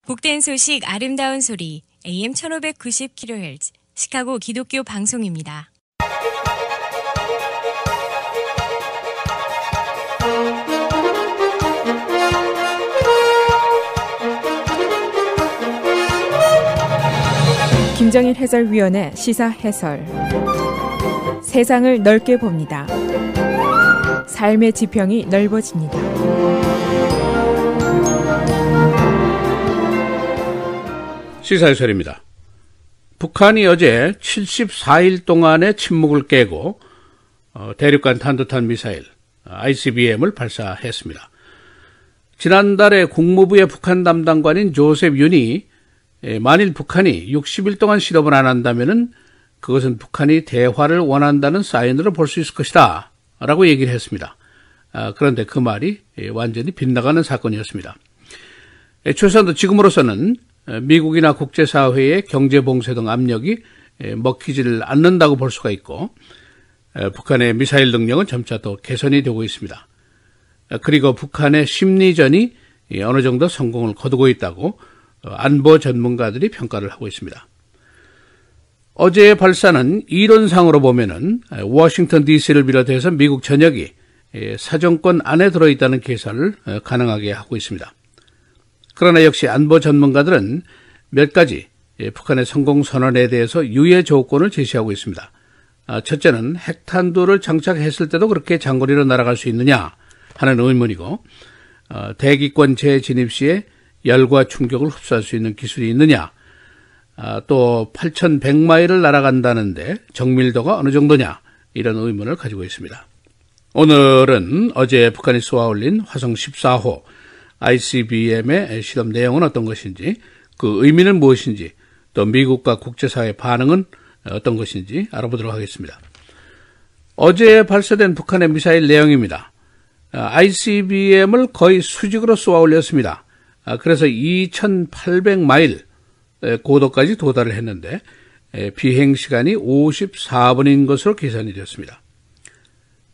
복된 소식 아름다운 소리 AM 1590kHz 시카고 기독교 방송입니다. 김정일 해설위원의 시사 해설. 세상을 넓게 봅니다. 삶의 지평이 넓어집니다. 시사해설입니다. 북한이 어제 74일 동안의 침묵을 깨고 대륙간 탄도탄 미사일 ICBM을 발사했습니다. 지난달에 국무부의 북한 담당관인 조셉 윤이 만일 북한이 60일 동안 실험을 안 한다면은 그것은 북한이 대화를 원한다는 사인으로 볼 수 있을 것이다 라고 얘기를 했습니다. 그런데 그 말이 완전히 빗나가는 사건이었습니다. 최소한도 지금으로서는 미국이나 국제사회의 경제봉쇄 등 압력이 먹히지를 않는다고 볼 수가 있고, 북한의 미사일 능력은 점차 더 개선이 되고 있습니다. 그리고 북한의 심리전이 어느 정도 성공을 거두고 있다고 안보 전문가들이 평가를 하고 있습니다. 어제의 발사는 이론상으로 보면은 워싱턴 DC를 비롯해서 미국 전역이 사정권 안에 들어있다는 계산을 가능하게 하고 있습니다. 그러나 역시 안보 전문가들은 몇 가지 북한의 성공 선언에 대해서 유예 조건을 제시하고 있습니다. 첫째는 핵탄두를 장착했을 때도 그렇게 장거리로 날아갈 수 있느냐 하는 의문이고, 대기권 재진입 시에 열과 충격을 흡수할 수 있는 기술이 있느냐, 또 8,100마일을 날아간다는데 정밀도가 어느 정도냐, 이런 의문을 가지고 있습니다. 오늘은 어제 북한이 쏘아올린 화성 14호 ICBM의 실험 내용은 어떤 것인지, 그 의미는 무엇인지, 또 미국과 국제사회의 반응은 어떤 것인지 알아보도록 하겠습니다. 어제 발사된 북한의 미사일 내용입니다. ICBM을 거의 수직으로 쏘아 올렸습니다. 그래서 2,800마일 고도까지 도달을 했는데 비행시간이 54분인 것으로 계산이 되었습니다.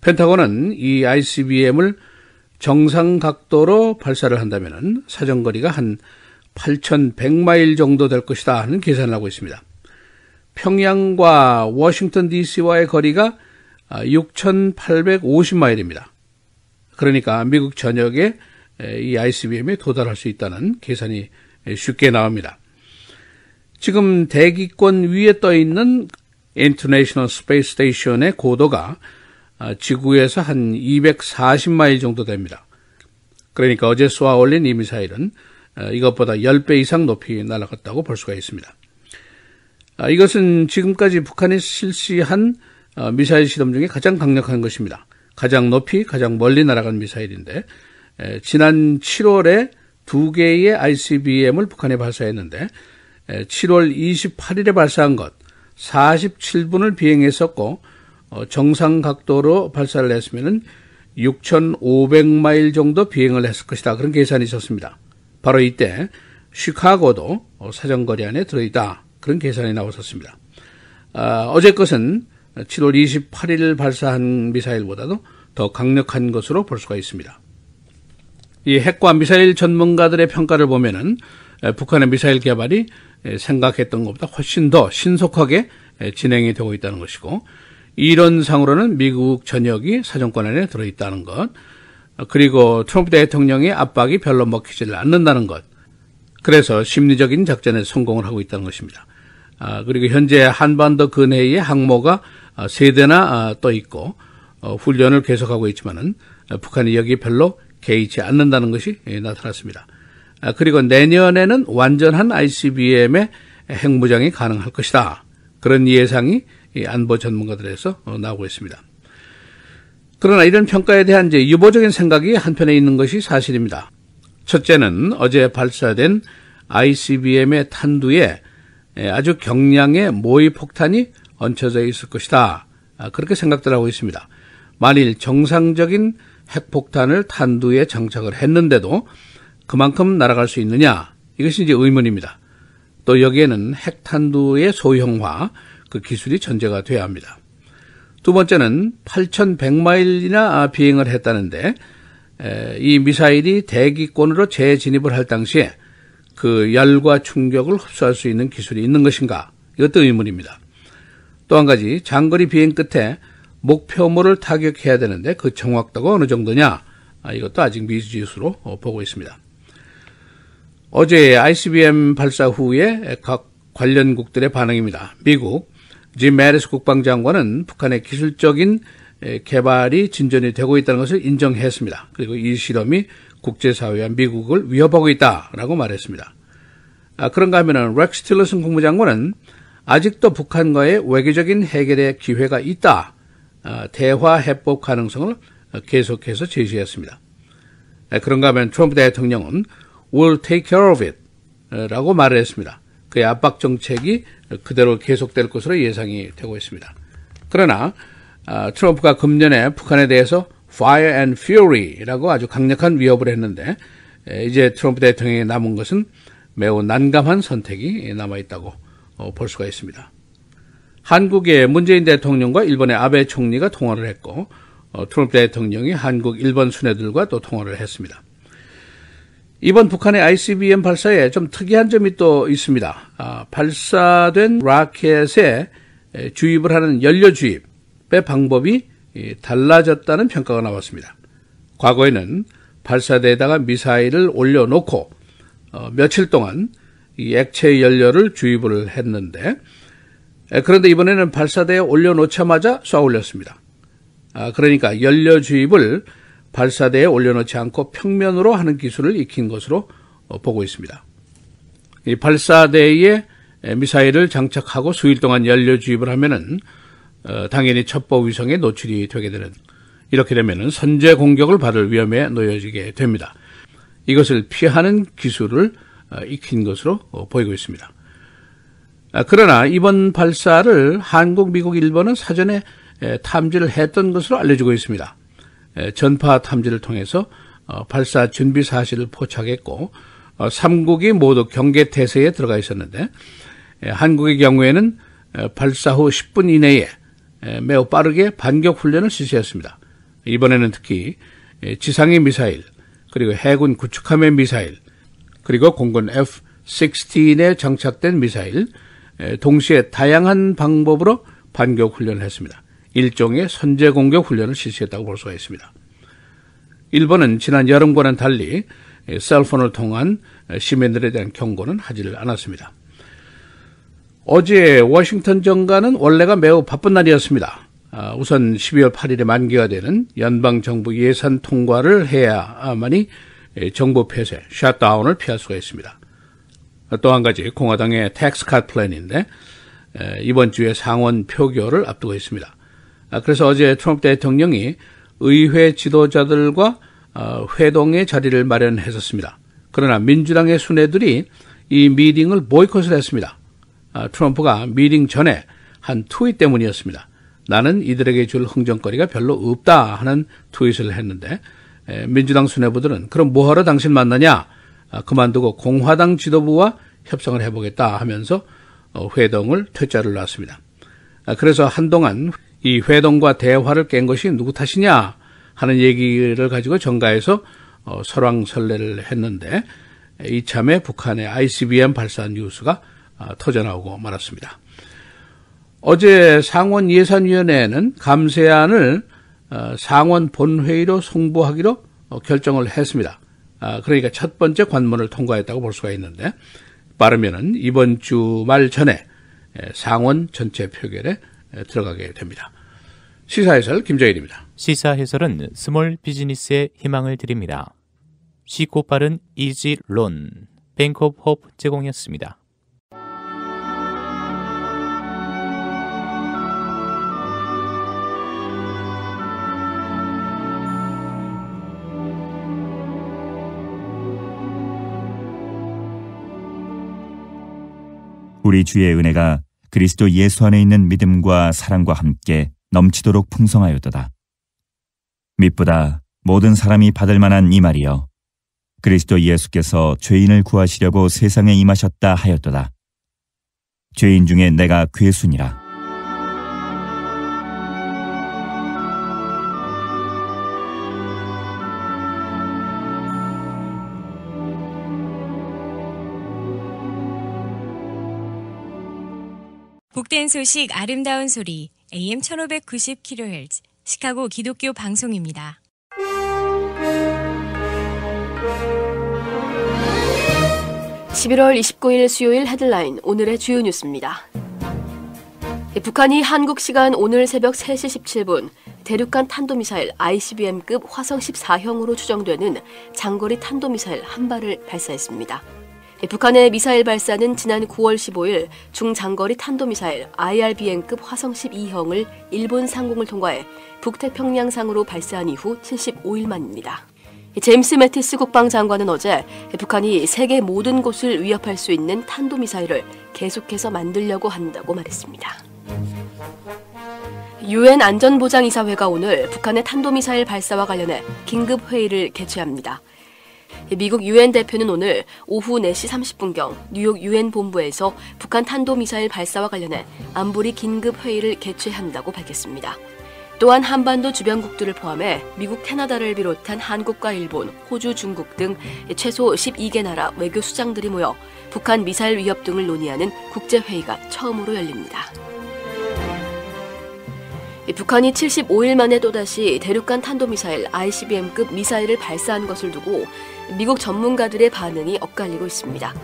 펜타곤은 이 ICBM을 정상 각도로 발사를 한다면 사정거리가 한 8,100마일 정도 될 것이다 하는 계산을 하고 있습니다. 평양과 워싱턴 DC와의 거리가 6,850마일입니다. 그러니까 미국 전역에 이 ICBM에 도달할 수 있다는 계산이 쉽게 나옵니다. 지금 대기권 위에 떠 있는 International Space Station의 고도가 지구에서 한 240마일 정도 됩니다. 그러니까 어제 쏘아 올린 이 미사일은 이것보다 10배 이상 높이 날아갔다고 볼 수가 있습니다. 이것은 지금까지 북한이 실시한 미사일 실험 중에 가장 강력한 것입니다. 가장 높이, 가장 멀리 날아간 미사일인데, 지난 7월에 2개의 ICBM을 북한에 발사했는데 7월 28일에 발사한 것 47분을 비행했었고, 정상 각도로 발사를 했으면 6,500마일 정도 비행을 했을 것이다. 그런 계산이 있었습니다. 바로 이때 시카고도 사정거리 안에 들어있다. 그런 계산이 나왔었습니다. 어제 것은 7월 28일 발사한 미사일보다도 더 강력한 것으로 볼 수가 있습니다. 이 핵과 미사일 전문가들의 평가를 보면은 북한의 미사일 개발이 생각했던 것보다 훨씬 더 신속하게 진행이 되고 있다는 것이고, 이론상으로는 미국 전역이 사정권 안에 들어있다는 것, 그리고 트럼프 대통령의 압박이 별로 먹히지를 않는다는 것, 그래서 심리적인 작전에 성공을 하고 있다는 것입니다. 그리고 현재 한반도 근해에 항모가 3대나 떠 있고 훈련을 계속하고 있지만은 북한이 여기 별로 개의치 않는다는 것이 나타났습니다. 그리고 내년에는 완전한 ICBM의 핵무장이 가능할 것이다. 그런 예상이 안보 전문가들에서 나오고 있습니다. 그러나 이런 평가에 대한 이제 유보적인 생각이 한편에 있는 것이 사실입니다. 첫째는 어제 발사된 ICBM의 탄두에 아주 경량의 모의 폭탄이 얹혀져 있을 것이다. 그렇게 생각들 하고 있습니다. 만일 정상적인 핵폭탄을 탄두에 장착을 했는데도 그만큼 날아갈 수 있느냐? 이것이 이제 의문입니다. 또 여기에는 핵탄두의 소형화, 그 기술이 전제가 돼야 합니다. 두 번째는 8,100마일이나 비행을 했다는데 이 미사일이 대기권으로 재진입을 할 당시에 그 열과 충격을 흡수할 수 있는 기술이 있는 것인가? 이것도 의문입니다. 또 한 가지, 장거리 비행 끝에 목표물을 타격해야 되는데 그 정확도가 어느 정도냐? 이것도 아직 미지수로 보고 있습니다. 어제 ICBM 발사 후에 각 관련국들의 반응입니다. 미국 짐 매리스 국방장관은 북한의 기술적인 개발이 진전이 되고 있다는 것을 인정했습니다. 그리고 이 실험이 국제사회와 미국을 위협하고 있다라고 말했습니다. 그런가 하면은 렉스 틸러슨 국무장관은 아직도 북한과의 외교적인 해결의 기회가 있다. 대화 해법 가능성을 계속해서 제시했습니다. 그런가 하면 트럼프 대통령은 will take care of it 라고 말을 했습니다. 그의 압박 정책이 그대로 계속될 것으로 예상이 되고 있습니다. 그러나 트럼프가 금년에 북한에 대해서 fire and fury라고 아주 강력한 위협을 했는데 이제 트럼프 대통령이 남은 것은 매우 난감한 선택이 남아있다고 볼 수가 있습니다. 한국의 문재인 대통령과 일본의 아베 총리가 통화를 했고 트럼프 대통령이 한국, 일본 수뇌들과 또 통화를 했습니다. 이번 북한의 ICBM 발사에 좀 특이한 점이 또 있습니다. 발사된 라켓에 주입을 하는 연료 주입의 방법이 달라졌다는 평가가 나왔습니다. 과거에는 발사대에다가 미사일을 올려놓고 며칠 동안 이 액체 연료를 주입을 했는데 그런데 이번에는 발사대에 올려놓자마자 쏴 올렸습니다. 그러니까 연료 주입을 발사대에 올려놓지 않고 평면으로 하는 기술을 익힌 것으로 보고 있습니다. 이 발사대에 미사일을 장착하고 수일 동안 연료 주입을 하면은 당연히 첩보 위성에 노출이 되게 되는, 이렇게 되면은 선제 공격을 받을 위험에 놓여지게 됩니다. 이것을 피하는 기술을 익힌 것으로 보이고 있습니다. 그러나 이번 발사를 한국, 미국, 일본은 사전에 탐지를 했던 것으로 알려지고 있습니다. 전파 탐지를 통해서 발사 준비 사실을 포착했고 3국이 모두 경계태세에 들어가 있었는데 한국의 경우에는 발사 후 10분 이내에 매우 빠르게 반격 훈련을 실시했습니다. 이번에는 특히 지상의 미사일, 그리고 해군 구축함의 미사일, 그리고 공군 F-16에 장착된 미사일, 동시에 다양한 방법으로 반격 훈련을 했습니다. 일종의 선제 공격 훈련을 실시했다고 볼 수가 있습니다. 일본은 지난 여름과는 달리 셀폰을 통한 시민들에 대한 경고는 하지를 않았습니다. 어제 워싱턴 정가는 원래가 매우 바쁜 날이었습니다. 우선 12월 8일에 만기가 되는 연방정부 예산 통과를 해야만이 정부 폐쇄, 셧다운을 피할 수가 있습니다. 또 한 가지 공화당의 텍스 컷 플랜인데 이번 주에 상원 표결을 앞두고 있습니다. 그래서 어제 트럼프 대통령이 의회 지도자들과 회동의 자리를 마련했었습니다. 그러나 민주당의 수뇌들이 이 미팅을 보이콧을 했습니다. 트럼프가 미팅 전에 한 트윗 때문이었습니다. 나는 이들에게 줄 흥정거리가 별로 없다 하는 트윗을 했는데 민주당 수뇌부들은 그럼 뭐하러 당신 만나냐? 그만두고 공화당 지도부와 협상을 해보겠다 하면서 회동을 퇴짜를 놨습니다. 그래서 한동안 이 회동과 대화를 깬 것이 누구 탓이냐 하는 얘기를 가지고 정가에서 설왕설래를 했는데 이참에 북한의 ICBM 발사 뉴스가 터져나오고 말았습니다. 어제 상원 예산위원회는 감세안을 상원 본회의로 송부하기로 결정을 했습니다. 그러니까 첫 번째 관문을 통과했다고 볼 수가 있는데 빠르면은 이번 주 말 전에 상원 전체 표결에 들어가게 됩니다. 시사해설 김정일입니다. 시사해설은 스몰 비즈니스의 희망을 드립니다. 쉽고 빠른 이지론 뱅크 오브 호프 제공이었습니다. 우리 주의 은혜가 그리스도 예수 안에 있는 믿음과 사랑과 함께 넘치도록 풍성하였도다. mit보다 모든 사람이 받을 만한 이 말이여 그리스도 예수께서 죄인을 구하시려고 세상에 임하셨다 하였도다. 죄인 중에 내가 괴순이라. 복된 소식 아름다운 소리 AM 1590kHz 시카고 기독교 방송입니다. (11월 29일) 수요일 헤드라인 오늘의 주요 뉴스입니다. 북한이 한국 시간 오늘 새벽 3시 17분 대륙간 탄도미사일 ICBM급 화성 14형으로 추정되는 장거리 탄도미사일 한 발을 발사했습니다. 북한의 미사일 발사는 지난 9월 15일 중장거리 탄도미사일 IRBM급 화성 12형을 일본 상공을 통과해 북태평양상으로 발사한 이후 75일 만입니다. 제임스 매티스 국방장관은 어제 북한이 세계 모든 곳을 위협할 수 있는 탄도미사일을 계속해서 만들려고 한다고 말했습니다. 유엔 안전보장이사회가 오늘 북한의 탄도미사일 발사와 관련해 긴급회의를 개최합니다. 미국 유엔 대표는 오늘 오후 4시 30분경 뉴욕 유엔 본부에서 북한 탄도미사일 발사와 관련해 안보리 긴급회의를 개최한다고 밝혔습니다. 또한 한반도 주변국들을 포함해 미국, 캐나다를 비롯한 한국과 일본, 호주, 중국 등 최소 12개 나라 외교 수장들이 모여 북한 미사일 위협 등을 논의하는 국제회의가 처음으로 열립니다. 북한이 75일 만에 또다시 대륙간 탄도미사일 ICBM급 미사일을 발사한 것을 두고 미국 전문가들의 반응이 엇갈리고 있습니다.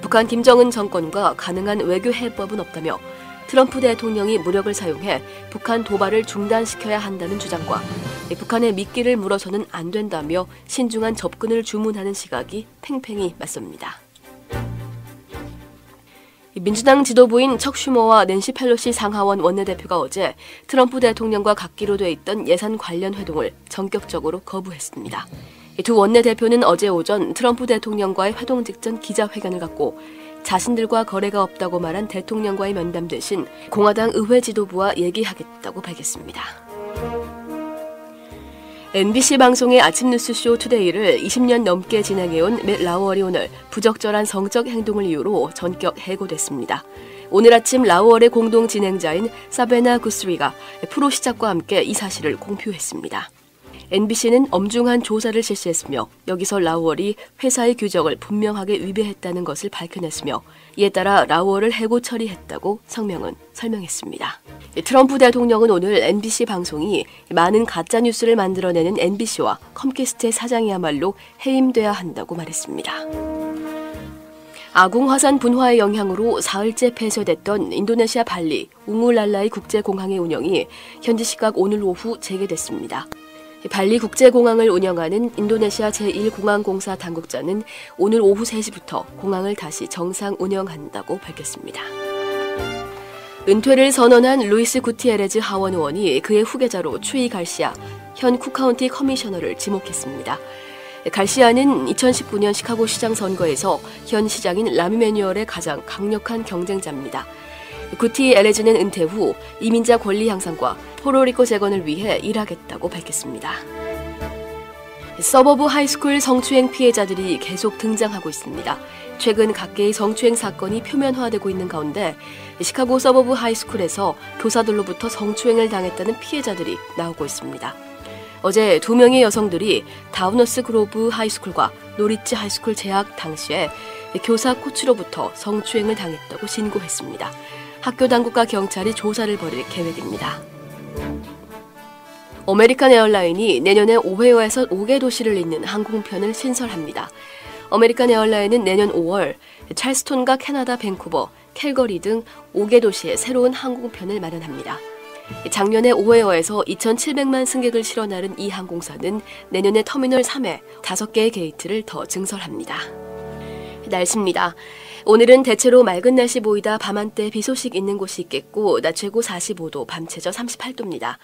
북한 김정은 정권과 가능한 외교 해법은 없다며 트럼프 대통령이 무력을 사용해 북한 도발을 중단시켜야 한다는 주장과 북한의 미끼를 물어서는 안 된다며 신중한 접근을 주문하는 시각이 팽팽히 맞섭니다. 민주당 지도부인 척 슈머와 낸시 펠로시 상하원 원내대표가 어제 트럼프 대통령과 갖기로 돼 있던 예산 관련 회동을 전격적으로 거부했습니다. 두 원내대표는 어제 오전 트럼프 대통령과의 회동 직전 기자회견을 갖고 자신들과 거래가 없다고 말한 대통령과의 면담 대신 공화당 의회 지도부와 얘기하겠다고 밝혔습니다. MBC 방송의 아침 뉴스쇼 투데이를 20년 넘게 진행해온 맷 라우얼이 오늘 부적절한 성적 행동을 이유로 전격 해고됐습니다. 오늘 아침 라우얼의 공동 진행자인 사베나 구스리가 프로 시작과 함께 이 사실을 공표했습니다. NBC는 엄중한 조사를 실시했으며 여기서 라우얼이 회사의 규정을 분명하게 위배했다는 것을 밝혀냈으며 이에 따라 라우얼을 해고 처리했다고 성명은 설명했습니다. 트럼프 대통령은 오늘 NBC 방송이 많은 가짜뉴스를 만들어내는 NBC와 컴캐스트의 사장이야말로 해임돼야 한다고 말했습니다. 아궁 화산 분화의 영향으로 사흘째 폐쇄됐던 인도네시아 발리 웅울랄라이 국제공항의 운영이 현지 시각 오늘 오후 재개됐습니다. 발리 국제공항을 운영하는 인도네시아 제1공항공사 당국자는 오늘 오후 3시부터 공항을 다시 정상 운영한다고 밝혔습니다. 은퇴를 선언한 루이스 구티에레즈 하원 의원이 그의 후계자로 추이 갈시아 현 쿡카운티 커미셔너를 지목했습니다. 갈시아는 2019년 시카고 시장 선거에서 현 시장인 라미 매뉴얼의 가장 강력한 경쟁자입니다. 구티에레즈는 은퇴 후 이민자 권리 향상과 포르토리코 재건을 위해 일하겠다고 밝혔습니다. 서버브 하이스쿨 성추행 피해자들이 계속 등장하고 있습니다. 최근 각계의 성추행 사건이 표면화되고 있는 가운데 시카고 서버브 하이스쿨에서 교사들로부터 성추행을 당했다는 피해자들이 나오고 있습니다. 어제 2명의 여성들이 다우너스 그로브 하이스쿨과 노리치 하이스쿨 재학 당시에 교사 코치로부터 성추행을 당했다고 신고했습니다. 학교 당국과 경찰이 조사를 벌일 계획입니다. 아메리칸 에어라인이 내년에 5회에서 5개 도시를 잇는 항공편을 신설합니다. 아메리칸 에어라인은 내년 5월 찰스톤과 캐나다 밴쿠버, 캘거리 등 5개 도시에 새로운 항공편을 마련합니다. 작년에 5회어에서 2,700만 승객을 실어 나른 이 항공사는 내년에 터미널 3에 5개의 게이트를 더 증설합니다. 날씨입니다. 오늘은 대체로 맑은 날씨 보이다 밤 한때 비 소식 있는 곳이 있겠고 낮 최고 45도, 밤 최저 38도입니다.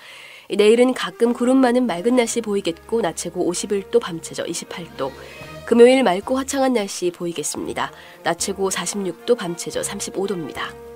내일은 가끔 구름 많은 맑은 날씨 보이겠고 낮 최고 51도, 밤 최저 28도. 금요일 맑고 화창한 날씨 보이겠습니다. 낮 최고 46도, 밤 최저 35도입니다.